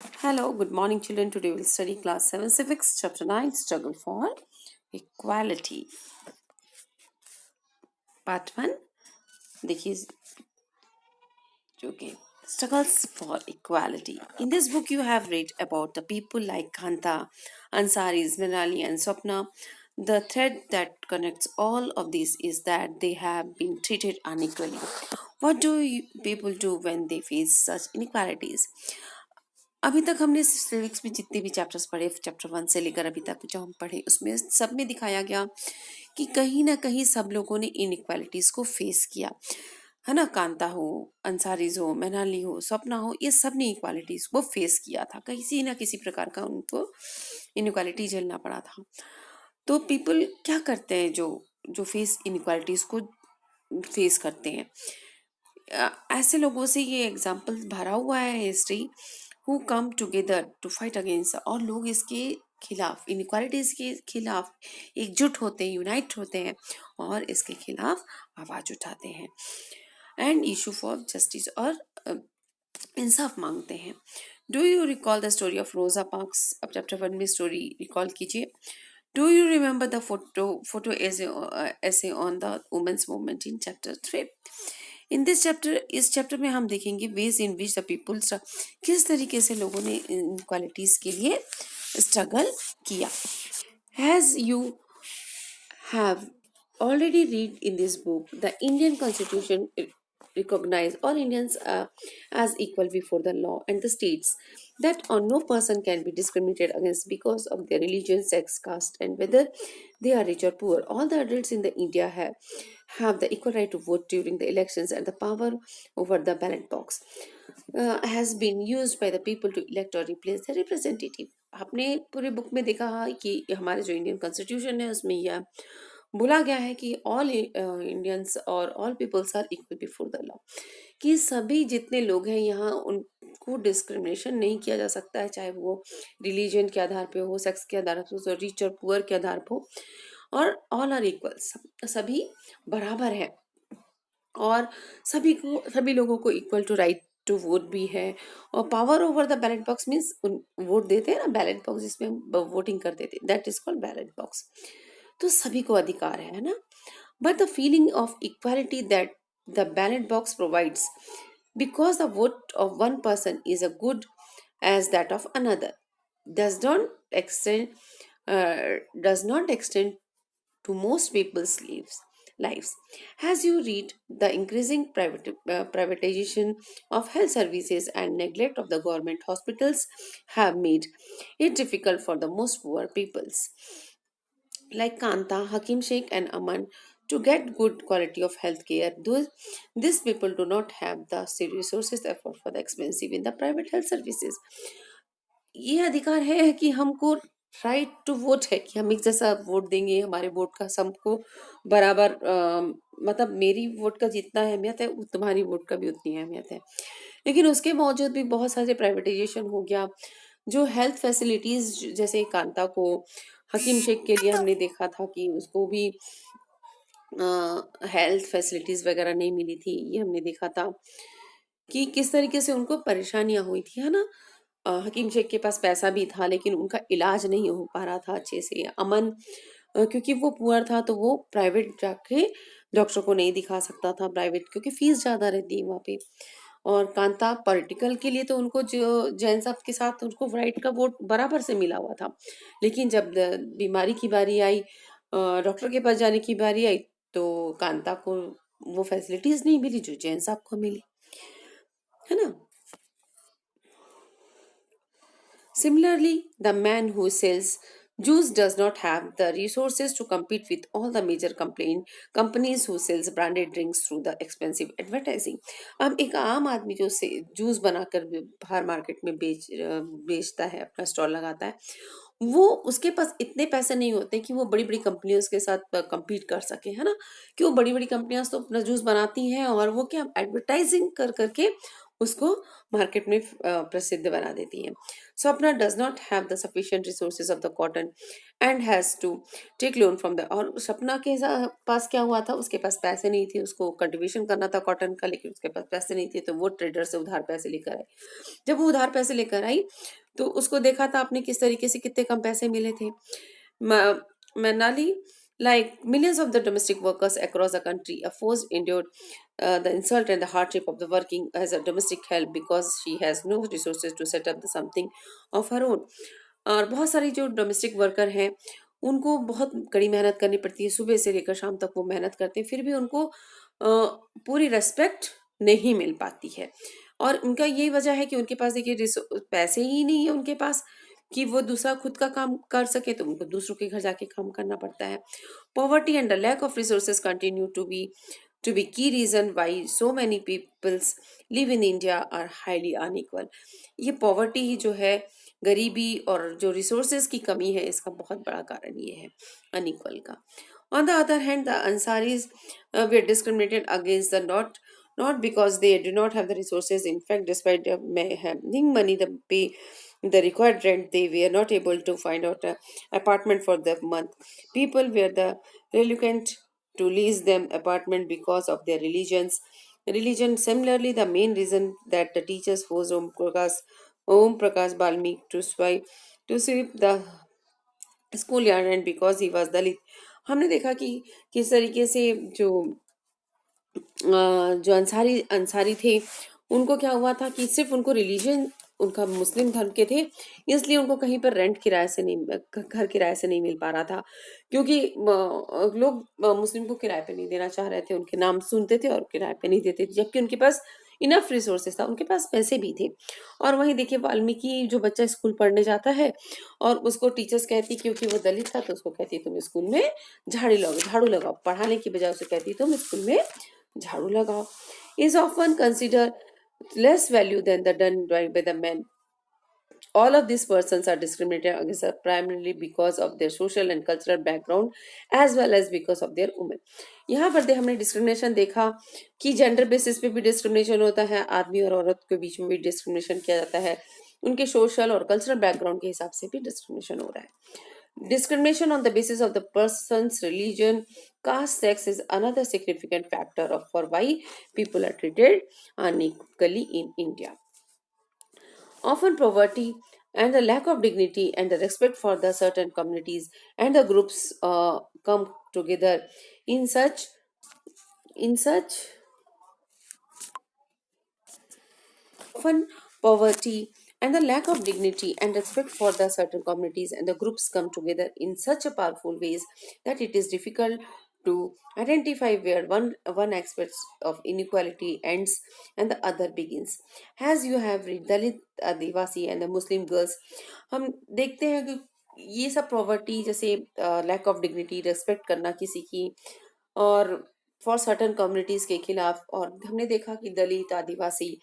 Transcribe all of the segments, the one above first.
Hello, good morning, children. Today we'll study class 7 civics, chapter 9, struggle for equality. Part 1. देखिए, okay. Struggles for equality. In this book, you have read about the people like Kanta, Ansaris, Mirali, and Swapna. The thread that connects all of these is that they have been treated unequally. What do people do when they face such inequalities? अभी तक हमने civics में जितने भी chapters पढ़े, chapter 1 से लेकर अभी तक जो हम पढ़े, उसमें सब में दिखाया गया कि कहीं ना कहीं सब लोगों ने इनइक्वालिटीज को फेस किया है ना। कांता हो, अंसारीज हो, मैनाली हो, सपना हो, ये सब ने इक्वालिटीज को फेस किया था, किसी ना किसी प्रकार का उनको इनइक्वालिटी झेलना पड़ा था। तो पीपल क्या करते हैं जो जो फेस इनइक्वालिटीज को फेस करते हैं, ऐसे लोगों से ये एग्जाम्पल भरा हुआ है history, who come together to fight against, और लोग इसके खिलाफ, इनइक्वालिटीज के खिलाफ एकजुट होते हैं, यूनाइट होते हैं और इसके खिलाफ आवाज उठाते हैं एंड इशू फॉर जस्टिस, और इंसाफ मांगते हैं। Do you recall the story of Rosa Parks? अब चैप्टर 1 में स्टोरी रिकॉल कीजिए। Do you remember the photo essay on the women's movement in chapter 3? In this chapter, इस चैप्टर में हम देखेंगे ways in which the peoples, किस तरीके से लोगों ने इनक्वालिटीज के लिए स्ट्रगल किया। As you have already read in this book, the Indian Constitution recognize all Indians as equal before the law, and the states that no person can be discriminated against because of their religion, sex, caste, and whether they are rich or poor. All the adults in the India have the equal right to vote during the elections, and the power over the ballot box has been used by the people to elect or replace their representative. आपने पूरे book में देखा है कि हमारे जो Indian constitution है उसमें यह बोला गया है कि ऑल इंडियंस और all peoples are equal before the law, कि सभी जितने लोग हैं यहाँ उनको डिस्क्रिमिनेशन नहीं किया जा सकता है, चाहे वो रिलीजन के आधार पे हो, सेक्स के आधार पे हो, रिच और पुअर के आधार पे हो, और ऑल आर इक्वल, सभी बराबर है। और सभी लोगों को equal to right to vote भी है, और power over the ballot box means vote देते हैं ना, बैलेट बॉक्स जिसमें हम वोटिंग करते थे, that is called ballot box. तो सभी को अधिकार है ना। But the feeling of equality that the ballot box provides, because the vote of one person is as good as that of another, does not extend does not extend to most people's lives. As you read, the increasing privatization of health services and neglect of the government hospitals have made it difficult for the most poor peoples like Kanta, Hakim Sheikh, and Aman to get good quality of health care. These people do not have the resources afford for the expensive in the private health services. ये अधिकार है कि हमको right to vote है, कि हम एक जैसा वोट देंगे, हमारे वोट का सबको बराबर मतलब मेरी वोट का जितना अहमियत है तुम्हारी वोट का भी उतनी अहमियत है। लेकिन उसके बावजूद भी बहुत सारे प्राइवेटाइजेशन हो गया, जो हेल्थ फैसिलिटीज, जैसे कांता को हकीम शेख के लिए हमने देखा था कि उसको भी हेल्थ फैसिलिटीज वगैरह नहीं मिली थी, ये हमने देखा था कि किस तरीके से उनको परेशानियां हुई थी, है ना। हकीम शेख के पास पैसा भी था लेकिन उनका इलाज नहीं हो पा रहा था अच्छे से। अमन क्योंकि वो पुअर था तो वो प्राइवेट जाके डॉक्टर को नहीं दिखा सकता था, प्राइवेट, क्योंकि फीस ज़्यादा रहती है वहाँ पे। और कांता पॉलिटिकल के लिए तो उनको जो जैन साहब के साथ उनको राइट का वोट बराबर से मिला हुआ था, लेकिन जब बीमारी की बारी आई, डॉक्टर के पास जाने की बारी आई, तो कांता को वो फैसिलिटीज नहीं मिली जो जैन साहब को मिली, है ना। Similarly, the man who sells juice does not have the resources to compete with all the major companies who sells branded drinks through the expensive advertising. अब एक आम आदमी जो से जूस बनाकर बाहर मार्केट में बेचता है, अपना स्टॉल लगाता है, वो उसके पास इतने पैसे नहीं होते कि वो बड़ी बड़ी कंपनियों के साथ compete कर सके, है ना। कि वो बड़ी बड़ी कंपनियां तो अपना जूस बनाती हैं और वो क्या एडवर्टाइजिंग कर करके उसको मार्केट में प्रसिद्ध बना देती है. Swapna does not have the sufficient resources of the cotton and has to take loan from the. और सपना के पास क्या हुआ था, उसके पास पैसे नहीं थे, उसको कल्टीवेशन करना था कॉटन का, लेकिन उसके पास पैसे नहीं थे, तो वो ट्रेडर से उधार पैसे लेकर आई. जब वो उधार पैसे लेकर आई तो उसको देखा था आपने किस तरीके से कितने कम पैसे मिले थे. Manali, like millions of the domestic workers across the country, a force endured the insult and the hardship of the working as a domestic help because she has no resources to set up the something of her own. और बहुत सारी जो domestic worker हैं उनको बहुत कड़ी मेहनत करनी पड़ती है, सुबह से लेकर शाम तक वो मेहनत करते हैं, फिर भी उनको पूरी रेस्पेक्ट नहीं मिल पाती है. और उनका यही वजह है कि उनके पास देखिए पैसे ही नहीं है उनके पास कि वो दूसरा खुद का काम कर सके, तो उनको दूसरों के घर जाके काम करना पड़ता है. Poverty and the lack of resources continue to be key reason why so many peoples live in India are highly unequal. ये पॉवर्टी ही जो है, गरीबी और जो रिसोर्सेज की कमी है, इसका बहुत बड़ा कारण ये है अनइक्वल का. On the other hand, the Ansaris were discriminated against the not because they do not have the resources. In fact, despite having money to pay the required rent, they were not able to find out an apartment for the month. People were the reluctant to lease them apartment because of their religion. Similarly, the main reason that the teachers forced Om Prakash Balmik to sweep the school yard and because he was Dalit. हमने देखा कि किस तरीके से जो अंसारी अंसारी थे उनको क्या हुआ था कि सिर्फ उनको रिलीजन उनका मुस्लिम धर्म के थे, इसलिए उनको कहीं पर रेंट किराए से नहीं, घर किराए से नहीं मिल पा रहा था, क्योंकि लोग मुस्लिम को किराए पे नहीं देना चाह रहे थे, उनके नाम सुनते थे और किराए पे नहीं देते थे, जबकि उनके पास इनफ रिसोर्सेस था, उनके पास पैसे भी थे. और वहीं देखिए वाल्मीकि जो बच्चा स्कूल पढ़ने जाता है और उसको टीचर्स कहती, क्योंकि वो दलित था तो उसको कहती तुम स्कूल में झाड़ू लगाओ, पढ़ाने की बजाय उसे कहती तुम स्कूल में झाड़ू लगाओ. Is often consider less value than the done by the men. All of these persons are discriminated against primarily because of their social and cultural background as well as because of their women. यहाँ पर हमने discrimination देखा कि gender basis पे भी discrimination होता है, आदमी और औरत के बीच में भी डिस्क्रिमिनेशन किया जाता है, उनके सोशल और कल्चरल बैकग्राउंड के हिसाब से भी डिस्क्रिमिनेशन हो रहा है. Discrimination on the basis of the person's religion, caste, sex is another significant factor of for why people are treated unequally in India. Often poverty and the lack of dignity and the respect for the certain communities and the groups come together in such often poverty and the lack of dignity and respect for the certain communities and the groups come together in such a powerful ways that it is difficult to identify where one aspect of inequality ends and the other begins. As you have read Dalit, Adivasi and the Muslim girls, हम देखते हैं कि ये सब poverty जैसे lack of dignity, respect करना किसी की, और फॉर सर्टन कम्युनिटीज के खिलाफ, और हमने देखा कि दलित, आदिवासी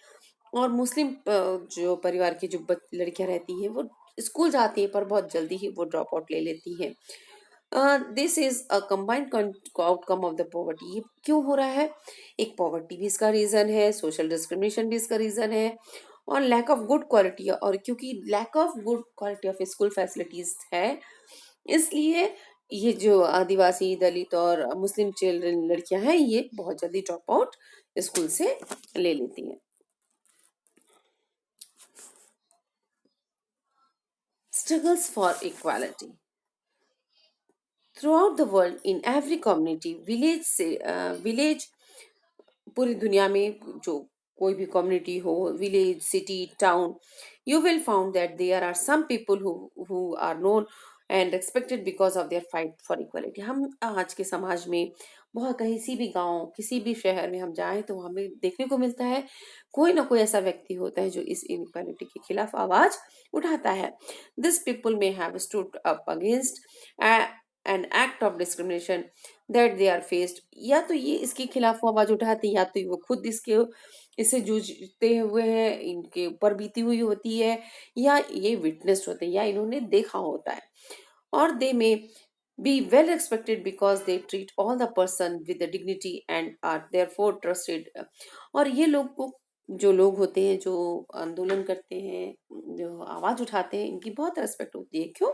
और मुस्लिम जो परिवार की जो लड़कियां रहती हैं वो स्कूल जाती हैं पर बहुत जल्दी ही वो ड्रॉप आउट ले लेती हैं. This is a combined outcome of the poverty. ये क्यों हो रहा है? एक पॉवर्टी भी इसका रीजन है, सोशल डिस्क्रिमिनेशन भी इसका रीजन है, और लैक ऑफ गुड क्वालिटी. और क्योंकि lack of good quality of school facilities है, इसलिए ये जो आदिवासी, दलित और मुस्लिम चिल्ड्रन लड़कियां हैं ये बहुत जल्दी ड्रॉप आउट स्कूल से ले लेती हैं. Struggles for equality. Throughout the world, in every community, village, पूरी दुनिया में जो कोई भी कम्युनिटी हो, village, city, town, you will found that there are some people who are known and expected because of their fight for equality. हम आज के समाज में बहुत कहीं भी गांव, किसी भी शहर में हम जाएं तो हमें देखने को मिलता है कोई ना कोई ऐसा व्यक्ति होता है जो इस इनइक्वालिटी के खिलाफ आवाज उठाता है. This people may have stood up against an act of discrimination that they are faced. या तो ये इसके खिलाफ वो आवाज उठाते हैं, या तो वो खुद इससे जूझते हुए हैं, इनके ऊपर बीती हुई होती है, या ये विटनेस होते हैं, या इन्होंने देखा होता है. और दे मे be well respected because they treat all the person with the dignity and are therefore trusted. और ये लोग को जो लोग होते हैं, जो आंदोलन करते हैं, जो आवाज उठाते हैं, इनकी बहुत रेस्पेक्ट होती है। क्यों?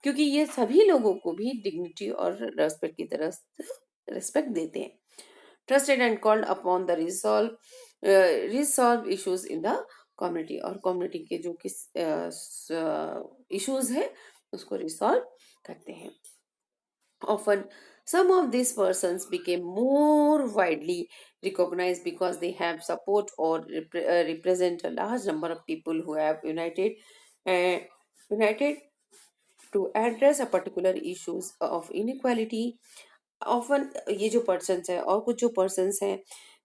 क्योंकि ये सभी लोगों को भी डिग्निटी और रेस्पेक्ट की तरह रेस्पेक्ट देते हैं। Trusted and called upon the resolve issues in the community, और कम्युनिटी के जो किस इश्यूज है उसको रिसॉल्व करते हैं। Often, some of these persons became more widely recognized because they have support or represent a large number of people who have uh, united to address a particular issues of inequality. Often ये जो persons है और कुछ जो persons हैं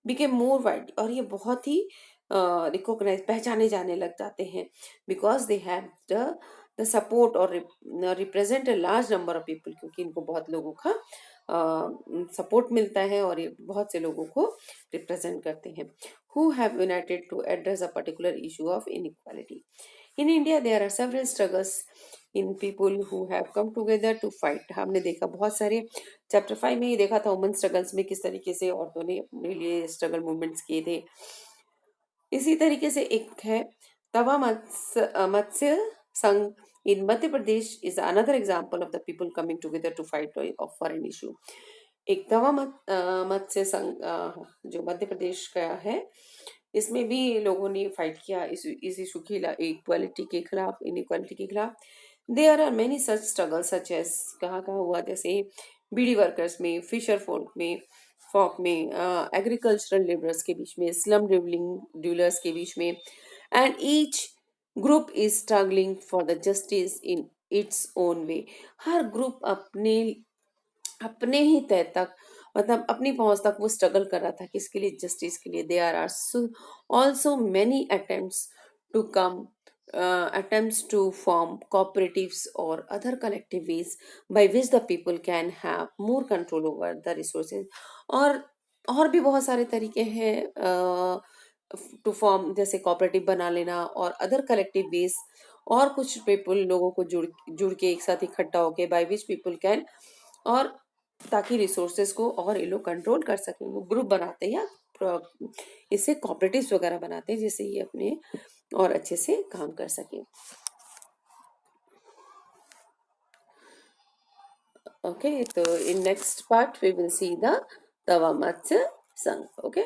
became more wide, और ये बहुत ही रिकॉग्नाइज पहचाने जाने लग जाते हैं, because they have the support और represent a large number of people, क्योंकि इनको बहुत लोगों का सपोर्ट मिलता है और ये बहुत से लोगों को रिप्रेजेंट करते हैं। Who have united to address a particular issue of inequality. In India there are several struggles in people who have come together to fight. हमने देखा बहुत सारे, चैप्टर 5 में ही देखा था वुमेन स्ट्रगल्स में किस तरीके से औरतों ने अपने लिए स्ट्रगल मूवमेंट्स किए थे। इसी तरीके से एक है Tawa Matsya Sangh in Madhya Pradesh is another example of the people coming together to fight for an issue. एक तवा मत्स्य संघ जो मध्य प्रदेश का है, इसमें भी लोगों ने फाइट किया इस इशू की, इक्वालिटी के खिलाफ, इनइक्वालिटी के खिलाफ। There are many such struggle such as, कहाँ कहाँ हुआ, जैसे बीड़ी वर्कर्स में, फिशर फोल्क में, फॉक में, एग्रीकल्चरल लेबरर्स के बीच में, स्लम ड्यूलर्स के बीच में, and each group is struggling for the justice in its own way. हर ग्रुप अपने अपने ही तय तक, मतलब अपनी पहुंच तक वो स्ट्रगल कर रहा था किसके लिए, जस्टिस के लिए। There are also many attempts to come attempts to form cooperatives or other collective ways by which the people can have more control over the resources। और और भी बहुत सारे तरीके हैं टू फॉर्म, जैसे कोऑपरेटिव बना लेना और अदर कलेक्टिव वेज, और कुछ पीपल लोगों को जुड़ जुड़ के एक साथ इकट्ठा होके बाय विच पीपल कैन, और ताकि रिसोर्सेज को और ये लोग कंट्रोल कर सकें। वो ग्रुप बनाते हैं या इससे कॉपरेटिव्स वगैरह बनाते हैं जिससे ये अपने और अच्छे से काम कर सके। ओके, तो in next part we will see the Tawa Matsya Sangh. Okay.